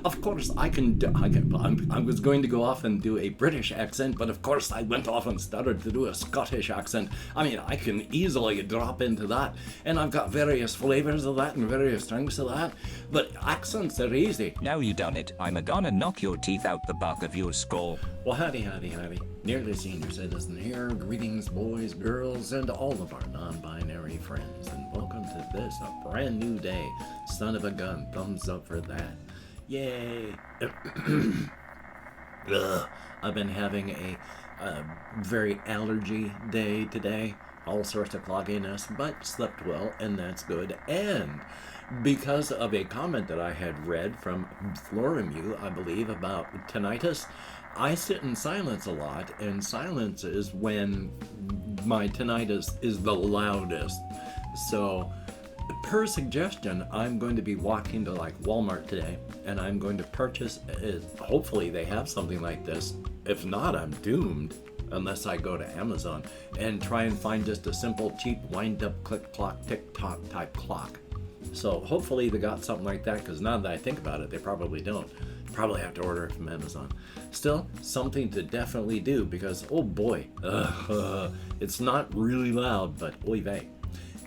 Of course, I was going to go off and do a British accent, but of course I went off and started to do a Scottish accent. I mean, I can easily drop into that, and I've got various flavors of that and various strengths of that, but accents are easy. Now you done it, I'm a-gonna knock your teeth out the back of your skull. Well, howdy. Nearly Senior Citizen here. Greetings, boys, girls, and all of our non-binary friends, and welcome to this, a brand new day. Son of a gun, thumbs up for that. Yay. I've been having a very allergy day today. All sorts of clogginess, but slept well, and that's good. And because of a comment that I had read from Florimu, I believe, about tinnitus, I sit in silence a lot, and silence is when my tinnitus is the loudest. So, per suggestion, I'm going to be walking to like Walmart today, and I'm going to purchase, hopefully they have something like this. If not, I'm doomed. Unless I go to Amazon and try and find just a simple, cheap, wind-up, click-clock, tick-tock type clock. So hopefully they got something like that, because now that I think about it, they probably don't. Probably have to order it from Amazon. Still, something to definitely do, because, oh boy, it's not really loud, but oy vey.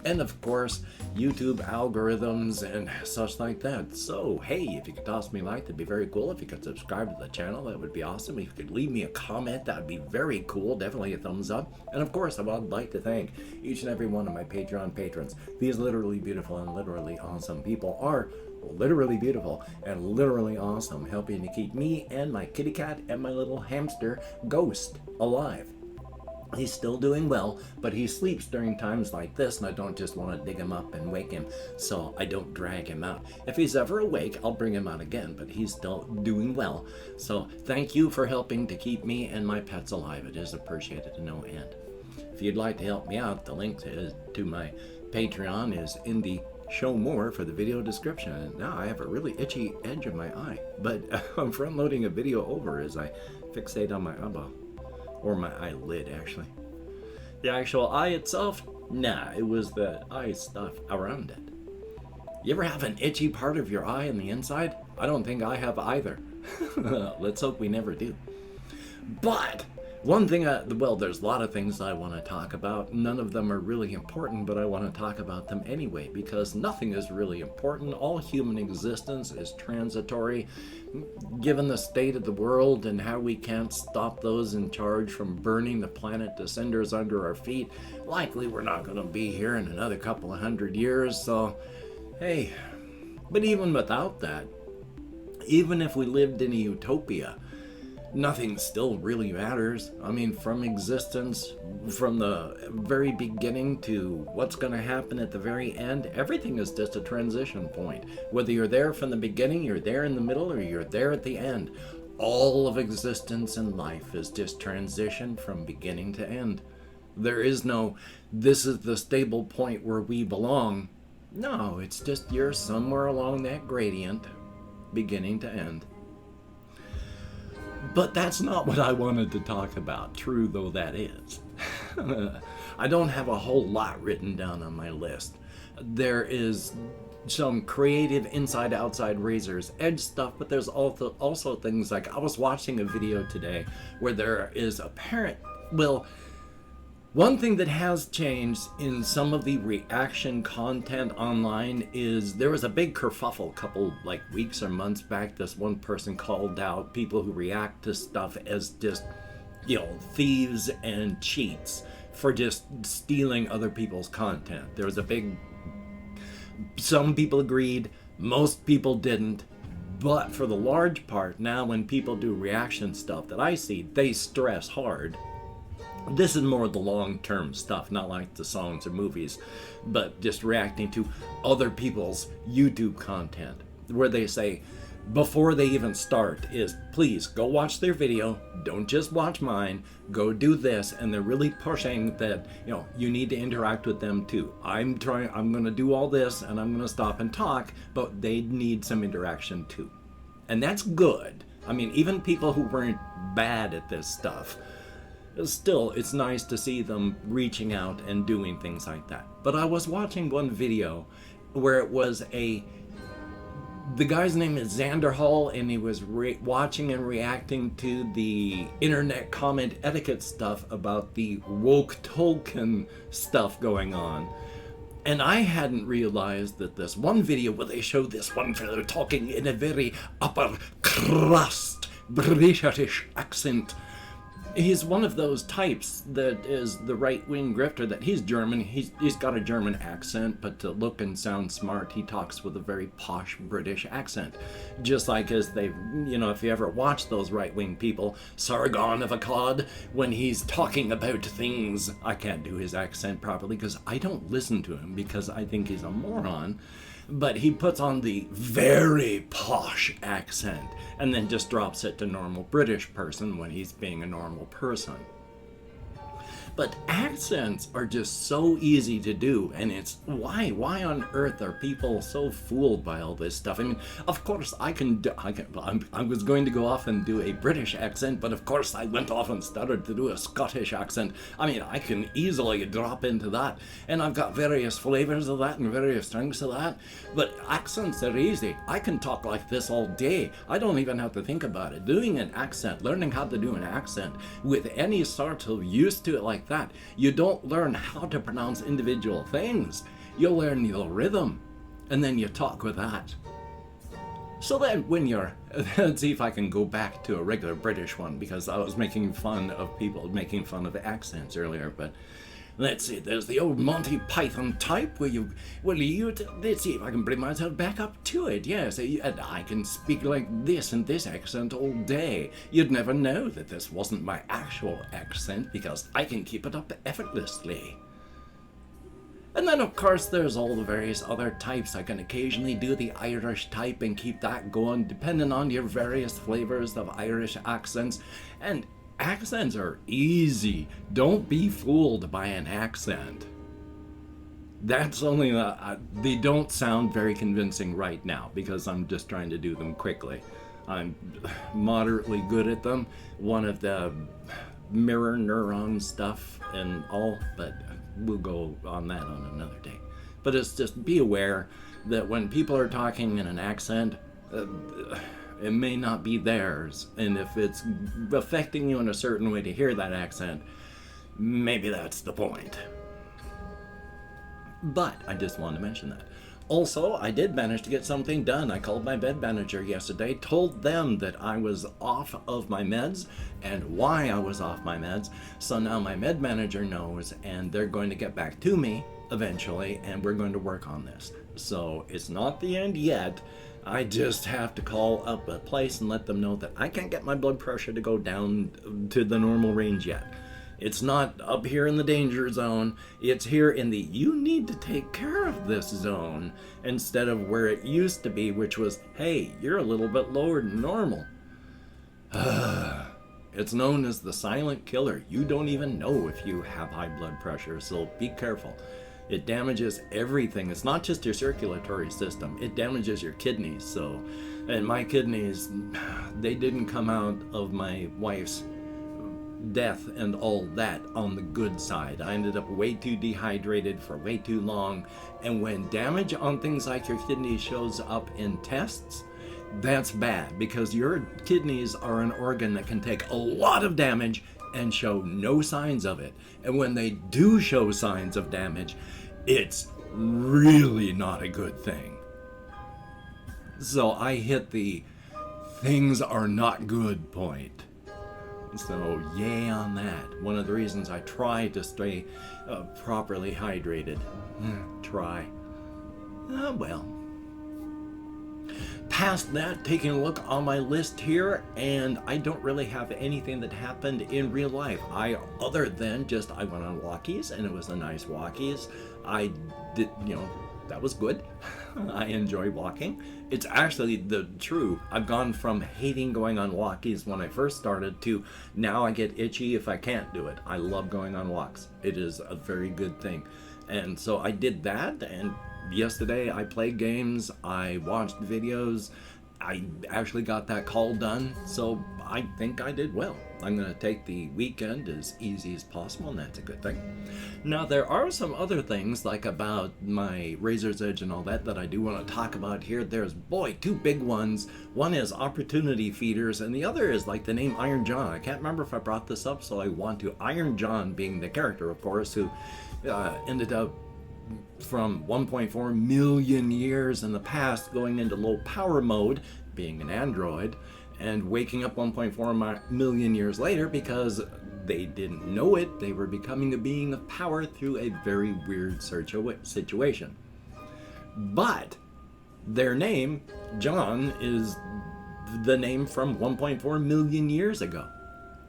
And of course, YouTube algorithms and such like that. So, hey, if you could toss me a like, that'd be very cool. If you could subscribe to the channel, that would be awesome. If you could leave me a comment, that would be very cool. Definitely a thumbs up. And of course, I would like to thank each and every one of my Patreon patrons. These literally beautiful and literally awesome people are literally beautiful and literally awesome, helping to keep me and my kitty cat and my little hamster, Ghost, alive. He's still doing well, but he sleeps during times like this, and I don't just want to dig him up and wake him, so I don't drag him out. If he's ever awake, I'll bring him out again, but he's still doing well. So thank you for helping to keep me and my pets alive. It is appreciated to no end. If you'd like to help me out, the link to my Patreon is in the show more for the video description. And now I have a really itchy edge of my eye, but I'm front loading a video over as I fixate on my eyeball. Or my eyelid, actually. The actual eye itself? Nah, it was the eye stuff around it. You ever have an itchy part of your eye on the inside? I don't think I have either. Let's hope we never do. But one thing, well, there's a lot of things I want to talk about. None of them are really important, but I want to talk about them anyway, because nothing is really important. All human existence is transitory. Given the state of the world and how we can't stop those in charge from burning the planet to cinders under our feet, likely we're not going to be here in another couple of 100 years, so hey. But even without that, even if we lived in a utopia, nothing still really matters. I mean, from existence, from the very beginning to what's going to happen at the very end, everything is just a transition point. Whether you're there from the beginning, you're there in the middle, or you're there at the end. All of existence and life is just transition from beginning to end. There is no, this is the stable point where we belong. No, it's just you're somewhere along that gradient, beginning to end. But that's not what I wanted to talk about, true though that is. I don't have a whole lot written down on my list. There is some creative inside-outside razor's edge stuff, but there's also things like, I was watching a video today where there is apparent, well, one thing that has changed in some of the reaction content online is there was a big kerfuffle a couple like weeks or months back. This one person called out people who react to stuff as just, you know, thieves and cheats for just stealing other people's content. There was a big, some people agreed, most people didn't. But for the large part, now when people do reaction stuff that I see, they stress hard. This is more the long-term stuff, not like the songs or movies, but just reacting to other people's YouTube content, where they say, before they even start, is please go watch their video, don't just watch mine, go do this, and they're really pushing that, you know, you need to interact with them too. I'm going to do all this, and I'm going to stop and talk, but they need some interaction too. And that's good. I mean, even people who weren't bad at this stuff, still, it's nice to see them reaching out and doing things like that. But I was watching one video where it was a The guy's name is Xander Hall, and he was watching and reacting to the internet comment etiquette stuff about the woke Tolkien stuff going on. And I hadn't realized that this one video where they showed this one fellow talking in a very upper crust British accent. He's one of those types that is the right-wing grifter, that he's German, he's got a German accent, but to look and sound smart, he talks with a very posh British accent. Just like as they, if you ever watch those right-wing people, Sargon of Akkad, when he's talking about things, I can't do his accent properly because I don't listen to him because I think he's a moron. But he puts on the very posh accent and then just drops it to normal British person when he's being a normal person. But accents are just so easy to do, and it's why on earth are people so fooled by all this stuff? I mean, of course I was going to go off and do a British accent, but of course I went off and started to do a Scottish accent. I mean, I can easily drop into that, and I've got various flavors of that and various strengths of that, but accents are easy. I can talk like this all day. I don't even have to think about it. Doing an accent, learning how to do an accent with any sort of use to it like that, you don't learn how to pronounce individual things. You learn the rhythm, and then you talk with that. So then when you're, let's see if I can go back to a regular British one, because I was making fun of people making fun of accents earlier, but let's see, there's the old Monty Python type where let's see if I can bring myself back up to it. Yes, and I can speak like this and this accent all day. You'd never know that this wasn't my actual accent because I can keep it up effortlessly. And then of course there's all the various other types. I can occasionally do the Irish type and keep that going depending on your various flavors of Irish accents. And accents are easy. Don't be fooled by an accent. That's only, they don't sound very convincing right now because I'm just trying to do them quickly. I'm moderately good at them. One of the mirror neuron stuff and all, but we'll go on that on another day. But it's just be aware that when people are talking in an accent, it may not be theirs, and if it's affecting you in a certain way to hear that accent, maybe that's the point. But I just wanted to mention that. Also, I did manage to get something done. I called my med manager yesterday, told them that I was off of my meds and why I was off my meds. So now my med manager knows, and they're going to get back to me eventually, and we're going to work on this. So it's not the end yet. I just have to call up a place and let them know that I can't get my blood pressure to go down to the normal range yet. It's not up here in the danger zone. It's here in the you need to take care of this zone instead of where it used to be, which was, hey, you're a little bit lower than normal. It's known as the silent killer. You don't even know if you have high blood pressure, so be careful. It damages everything. It's not just your circulatory system. It damages your kidneys. And my kidneys, they didn't come out of my wife's death and all that on the good side. I ended up way too dehydrated for way too long. And when damage on things like your kidneys shows up in tests, that's bad because your kidneys are an organ that can take a lot of damage and show no signs of it. And when they do show signs of damage, it's really not a good thing. So I hit the things are not good point. So yay on that. One of the reasons I try to stay properly hydrated. Try. Well. Past that, taking a look on my list here, and I don't really have anything that happened in real life. Other than just I went on walkies, and it was a nice walkies. I did, that was good. I enjoy walking. It's actually I've gone from hating going on walkies when I first started to now I get itchy if I can't do it. I love going on walks. It is a very good thing. And so I did that, and yesterday I played games, I watched videos, I actually got that call done, so I think I did well. I'm going to take the weekend as easy as possible, and that's a good thing. Now, there are some other things, like about my Razor's Edge and all that I do want to talk about here. There's, two big ones. One is opportunity feeders, and the other is like the name Iron John. I can't remember if I brought this up, so I want to. Iron John being the character, of course, who ended up from 1.4 million years in the past going into low power mode, being an android, and waking up 1.4 million years later because they didn't know it. They were becoming a being of power through a very weird situation. But their name, John, is the name from 1.4 million years ago.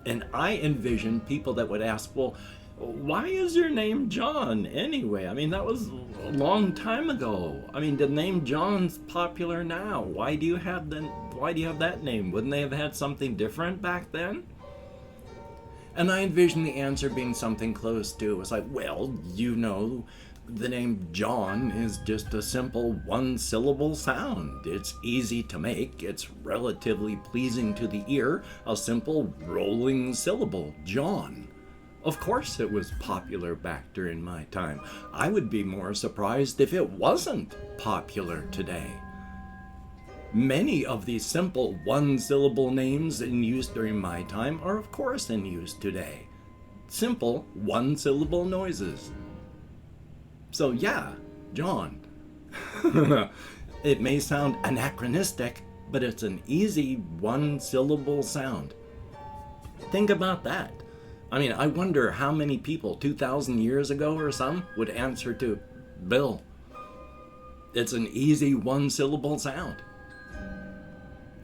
And I envision people that would ask, well, why is your name John anyway? I mean, that was a long time ago. I mean, the name John's popular now. Why do you have that name? Wouldn't they have had something different back then? And I envision the answer being something close to, it's like, well, the name John is just a simple one-syllable sound. It's easy to make. It's relatively pleasing to the ear. A simple rolling syllable, John. Of course it was popular back during my time. I would be more surprised if it wasn't popular today. Many of these simple one-syllable names in use during my time are of course in use today. Simple one-syllable noises. So yeah, John. It may sound anachronistic, but it's an easy one-syllable sound. Think about that. I mean, I wonder how many people 2,000 years ago or some would answer to Bill. It's an easy one-syllable sound.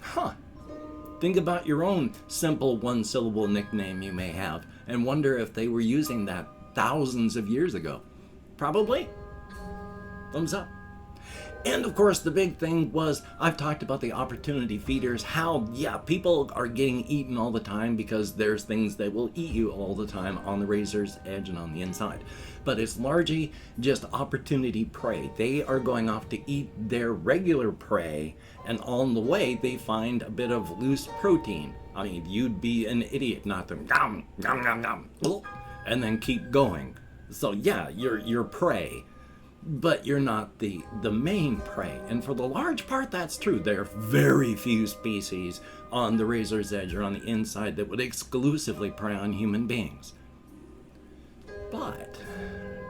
Huh. Think about your own simple one-syllable nickname you may have and wonder if they were using that thousands of years ago. Probably. Thumbs up. And of course, the big thing was, I've talked about the opportunity feeders, how, people are getting eaten all the time because there's things that will eat you all the time on the razor's edge and on the inside. But it's largely just opportunity prey. They are going off to eat their regular prey, and on the way, they find a bit of loose protein. I mean, you'd be an idiot not to nom, nom, nom, nom, and then keep going. So you're prey. But you're not the main prey. And for the large part, that's true. There are very few species on the razor's edge or on the inside that would exclusively prey on human beings. But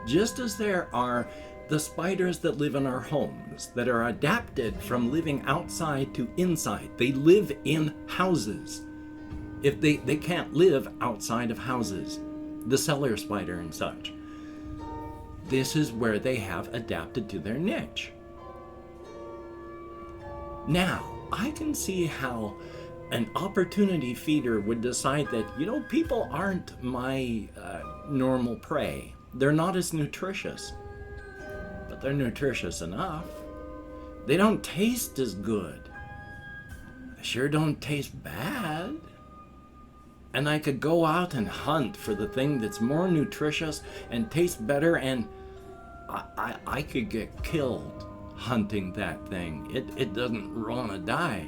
just as there are the spiders that live in our homes that are adapted from living outside to inside, they live in houses. If they can't live outside of houses, the cellar spider and such. This is where they have adapted to their niche. Now, I can see how an opportunity feeder would decide that, people aren't my normal prey. They're not as nutritious, but they're nutritious enough. They don't taste as good. They sure don't taste bad. And I could go out and hunt for the thing that's more nutritious and tastes better, and I could get killed hunting that thing. It doesn't want to die.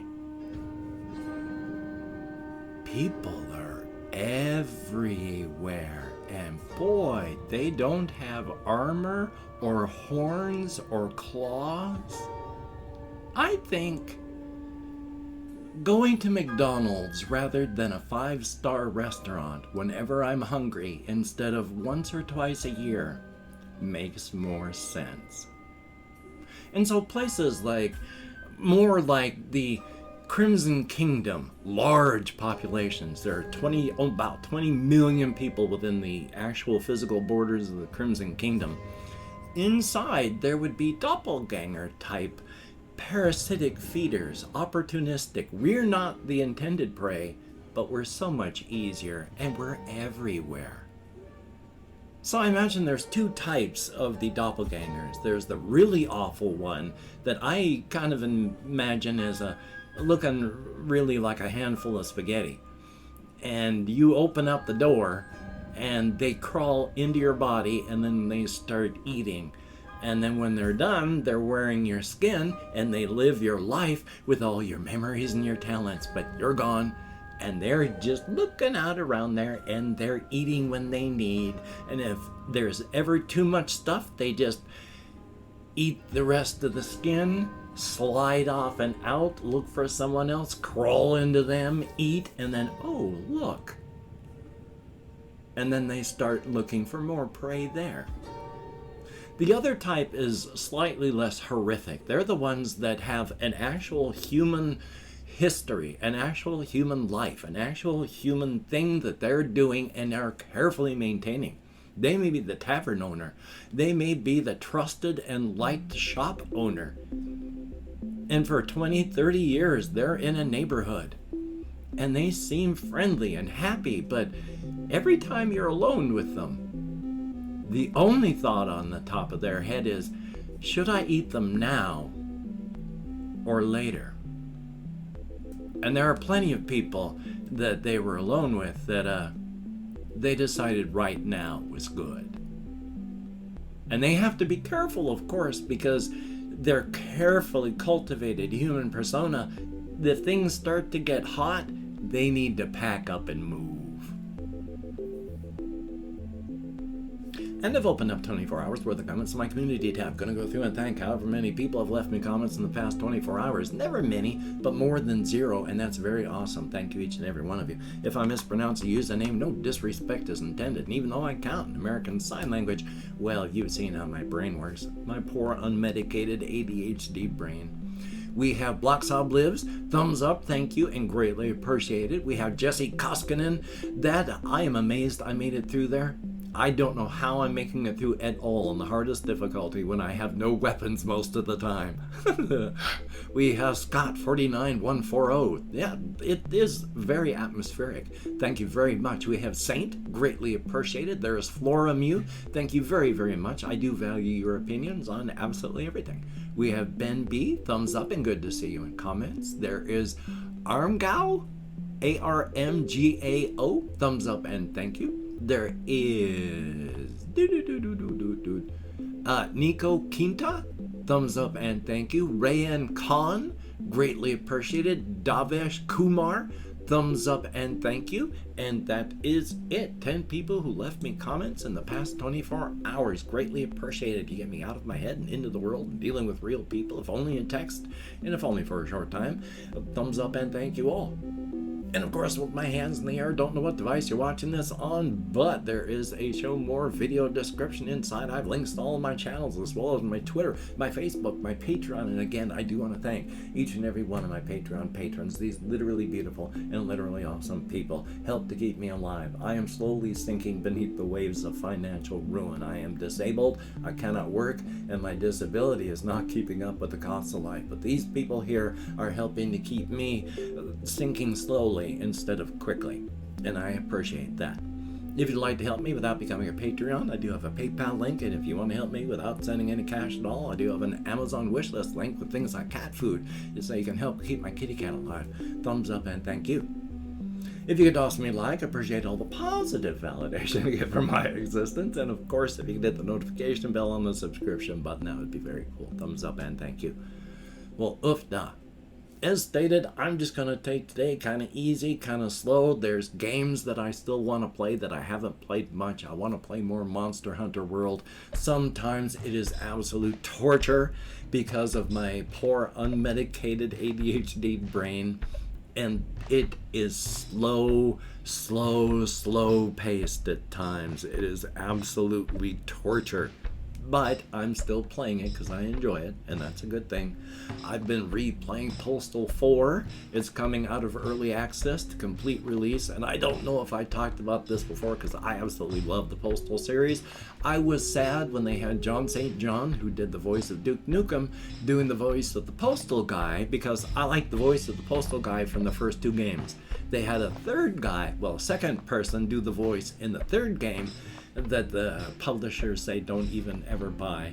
People are everywhere, and boy, they don't have armor or horns or claws. I think going to McDonald's rather than a 5-star restaurant whenever I'm hungry instead of once or twice a year makes more sense. And so places more like the Crimson Kingdom, large populations. There are about 20 million people within the actual physical borders of the Crimson Kingdom. Inside, there would be doppelganger type parasitic feeders, opportunistic. We're not the intended prey, but we're so much easier, and we're everywhere. So I imagine there's two types of the doppelgangers. There's the really awful one that I kind of imagine as looking really like a handful of spaghetti. And you open up the door, and they crawl into your body, and then they start eating. And then when they're done, they're wearing your skin, and they live your life with all your memories and your talents, but you're gone, and they're just looking out around there, and they're eating when they need. And if there's ever too much stuff, they just eat the rest of the skin, slide off and out, look for someone else, crawl into them, eat, and then, oh, look. And then they start looking for more prey there. The other type is slightly less horrific. They're the ones that have an actual human history, an actual human life, an actual human thing that they're doing and are carefully maintaining. They may be the tavern owner. They may be the trusted and liked shop owner. And for 20, 30 years, they're in a neighborhood. And they seem friendly and happy, but every time you're alone with them, the only thought on the top of their head is, should I eat them now or later? And there are plenty of people that they were alone with that they decided right now was good. And they have to be careful, of course, because their carefully cultivated human persona, if things start to get hot, they need to pack up and move. And I've opened up 24 hours worth of comments in my community tab. Going to go through and thank however many people have left me comments in the past 24 hours. Never many, but more than zero, and that's very awesome. Thank you, each and every one of you. If I mispronounce a username, no disrespect is intended. And even though I count in American Sign Language, well, you've seen how my brain works. My poor unmedicated ADHD brain. We have Blocksob Lives, thumbs up, thank you, and greatly appreciate it. We have Jesse Koskinen. That, I am amazed I made it through there. I don't know how I'm making it through at all on the hardest difficulty when I have no weapons most of the time. We have Scott49140. Yeah, it is very atmospheric. Thank you very much. We have Saint, greatly appreciated. There is Flora Mew. Thank you very, very much. I do value your opinions on absolutely everything. We have Ben B, thumbs up and good to see you in comments. There is Armgao, ARMGAO, thumbs up and thank you. There is Nico Quinta, thumbs up and thank you. Rayan Khan, greatly appreciated. Davesh Kumar, thumbs up and thank you. And that is it. 10 people who left me comments in the past 24 hours. Greatly appreciated. You get me out of my head and into the world and dealing with real people, if only in text and if only for a short time. Thumbs up and thank you all. And of course, with my hands in the air, don't know what device you're watching this on, but there is a show more video description inside. I've links to all of my channels, as well as my Twitter, my Facebook, my Patreon. And again, I do want to thank each and every one of my Patreon patrons. These literally beautiful and literally awesome people help to keep me alive. I am slowly sinking beneath the waves of financial ruin. I am disabled, I cannot work, and my disability is not keeping up with the cost of life. But these people here are helping to keep me sinking slowly instead of quickly, and I appreciate that. If you'd like to help me without becoming a Patreon, I do have a PayPal link, and if you want to help me without sending any cash at all, I do have an Amazon wishlist link with things like cat food, just so you can help keep my kitty cat alive. Thumbs up and thank you. If you could toss me a like, I appreciate all the positive validation you get from my existence, and of course, if you could hit the notification bell on the subscription button, that would be very cool. Thumbs up and thank you. Well, oofda. As stated, I'm just going to take today kind of easy, kind of slow. There's games that I still want to play that I haven't played much. I want to play more Monster Hunter World. Sometimes it is absolute torture because of my poor unmedicated ADHD brain. And it is slow paced at times. It is absolutely torture. But I'm still playing it because I enjoy it, and that's a good thing. I've been replaying Postal 4. It's coming out of early access to complete release, and I don't know if I talked about this before because I absolutely love the Postal series. I was sad when they had John St. John, who did the voice of Duke Nukem, doing the voice of the Postal guy because I like the voice of the Postal guy from the first 2 games. They had a third guy, well, second person, do the voice in the third game that the publishers say don't even ever buy.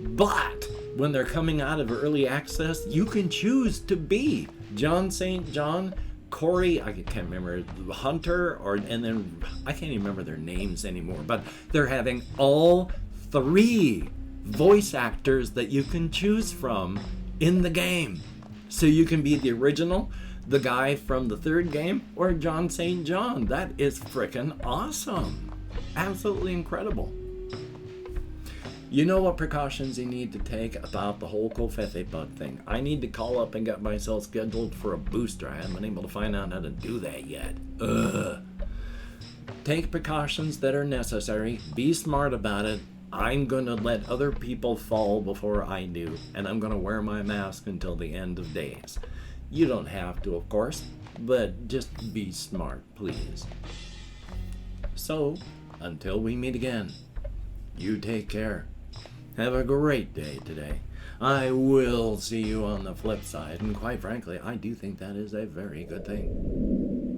But when they're coming out of early access, you can choose to be John St. John, Corey, I can't remember, Hunter, and then I can't even remember their names anymore, but they're having all 3 voice actors that you can choose from in the game. So you can be the original, the guy from the third game, or John St. John. That is frickin' awesome. Absolutely incredible. You know what precautions you need to take about the whole Kofefe bug thing. I need to call up and get myself scheduled for a booster. I haven't been able to find out how to do that yet. Take precautions that are necessary. Be smart about it. I'm going to let other people fall before I do. And I'm going to wear my mask until the end of days. You don't have to, of course. But just be smart, please. So, until we meet again, you take care. Have a great day today. I will see you on the flip side, and quite frankly, I do think that is a very good thing.